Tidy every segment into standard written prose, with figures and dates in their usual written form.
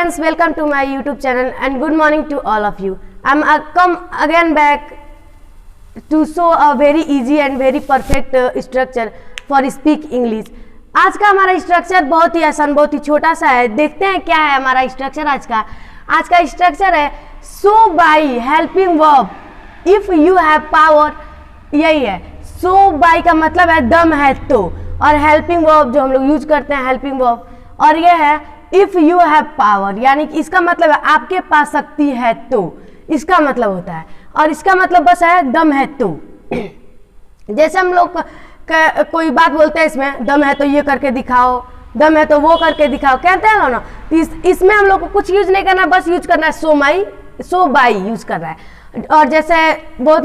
friends, welcome to my YouTube channel and good morning to all of you. I'm come again back to show a very easy and very perfect structure for speak English. आज का हमारा structure बहुत ही आसान, बहुत ही छोटा सा है. देखते हैं क्या है हमारा स्ट्रक्चर आज का स्ट्रक्चर है so by helping verb if you have power. यही है, सो बाई का मतलब है दम है तो, और हेल्पिंग वर्ब जो हम लोग यूज करते हैं हेल्पिंग वर्ब, और ये है इफ यू हैव पावर, यानी कि इसका मतलब है आपके पास शक्ति है तो, इसका मतलब होता है. और इसका मतलब बस है दम है तो. जैसे हम लोग कोई बात बोलते हैं इसमें दम है तो ये करके दिखाओ, दम है तो वो करके दिखाओ, कहते हैं ना. इसमें हम लोग को कुछ यूज नहीं करना, बस यूज करना है सो बाई यूज कर रहा है. और जैसे बहुत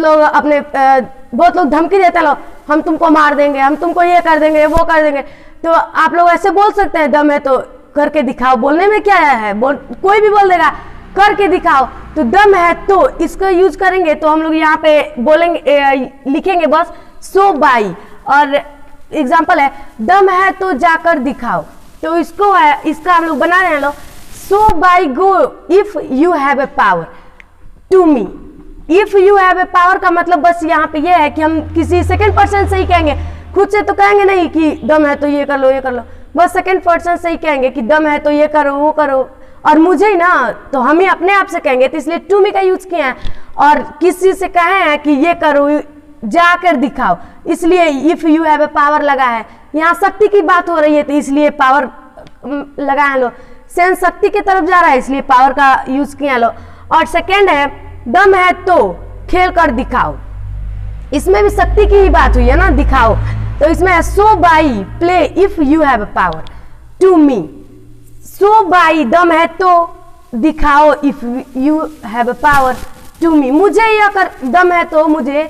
लोग धमकी देते हैं, हम तुमको मार देंगे, हम तुमको ये कर देंगे, वो कर देंगे. तो आप लोग ऐसे बोल सकते हैं दम है तो करके दिखाओ. बोलने में क्या है, कोई भी बोल देगा करके दिखाओ. तो दम है तो इसको यूज करेंगे तो हम लोग यहाँ पे बोलेंगे, लिखेंगे बस सो बाई. और एग्जाम्पल है दम है तो जाकर दिखाओ. तो इसको है, इसका हम लोग बना रहे हैं so by go if you have a power to me. If you have a power का मतलब बस यहाँ पे ये है कि हम किसी सेकंड पर्सन से ही कहेंगे, खुद से तो कहेंगे नहीं कि दम है तो ये कर लो ये कर लो. बस सेकंड पर्सन से ही कहेंगे कि दम है तो ये करो वो करो. और मुझे ही ना तो हम ही अपने आप से कहेंगे, तो इसलिए टू मी का यूज किया है. और किसी से कहे हैं कि ये करो जाकर दिखाओ, इसलिए if you have a power लगा है. यहाँ शक्ति की बात हो रही है तो इसलिए पावर लगा है लोग. सेंस शक्ति की तरफ जा रहा है इसलिए पावर का यूज किया लो. और सेकेंड है दम है तो खेल कर दिखाओ. इसमें भी शक्ति की ही बात हुई है ना, दिखाओ. तो इसमें है so by play if you have power to me. So by दम है तो दिखाओ if you have power to me. मुझे या कर दम है तो मुझे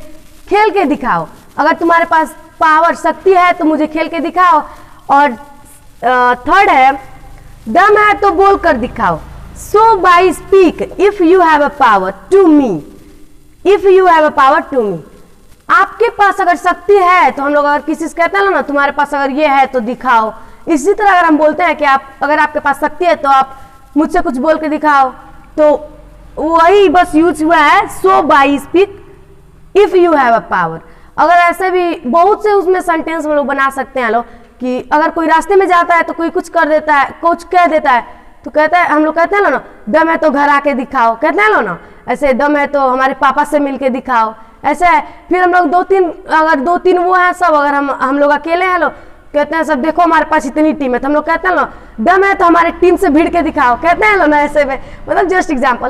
खेल के दिखाओ. अगर तुम्हारे पास पावर शक्ति है तो मुझे खेल के दिखाओ. और थर्ड है दम है तो बोल कर दिखाओ. So by speak if you have a power to me. If you have a power to me, आपके पास अगर शक्ति है तो हम लोग अगर किसी से कहते हैं ना तुम्हारे पास अगर ये है तो दिखाओ. इसी तरह अगर हम बोलते हैं कि अगर आपके पास शक्ति है तो आप मुझसे कुछ बोल के दिखाओ, तो वही बस यूज हुआ है so by speak if you have a power. अगर ऐसे भी बहुत से उसमें सेंटेंस हम लोग बना सकते हैं लोग कि अगर कोई रास्ते में जाता है तो कोई कुछ कर देता है, कुछ कह देता है, तो कहता है हम लोग कहते हैं ना दम है तो घर आके दिखाओ, कहते हैं ना ऐसे दम है तो हमारे पापा से मिलके दिखाओ, ऐसे है. फिर हम लोग दो तीन वो हैं सब, अगर हम लोग अकेले हैं लोग कहते हैं सब देखो हमारे पास इतनी टीम है, तो हम लोग कहते हैं ना दम है तो हमारे टीम से भिड़ के दिखाओ, कहते हैं ना ऐसे में. मतलब जस्ट एग्जाम्पल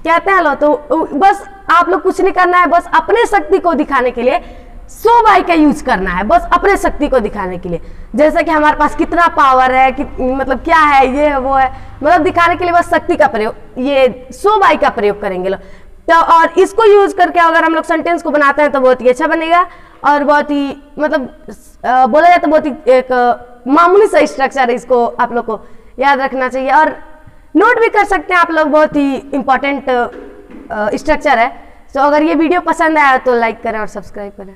कहते हैं तो बस आप लोग कुछ नहीं करना है, बस अपने शक्ति को दिखाने के लिए सो बाई का यूज करना है, बस अपने शक्ति को दिखाने के लिए. जैसे कि हमारे पास कितना पावर है, कि मतलब क्या है, ये है वो है, मतलब दिखाने के लिए बस शक्ति का प्रयोग, ये सो बाई का प्रयोग करेंगे लोग. तो और इसको यूज करके अगर हम लोग सेंटेंस को बनाते हैं तो बहुत ही अच्छा बनेगा. और बहुत ही मतलब बोला जाए तो बहुत ही एक मामूली सा स्ट्रक्चर है, इसको आप लोग को याद रखना चाहिए और नोट भी कर सकते हैं आप लोग. बहुत ही इंपॉर्टेंट स्ट्रक्चर है. तो अगर ये वीडियो पसंद आया तो लाइक करें और सब्सक्राइब करें.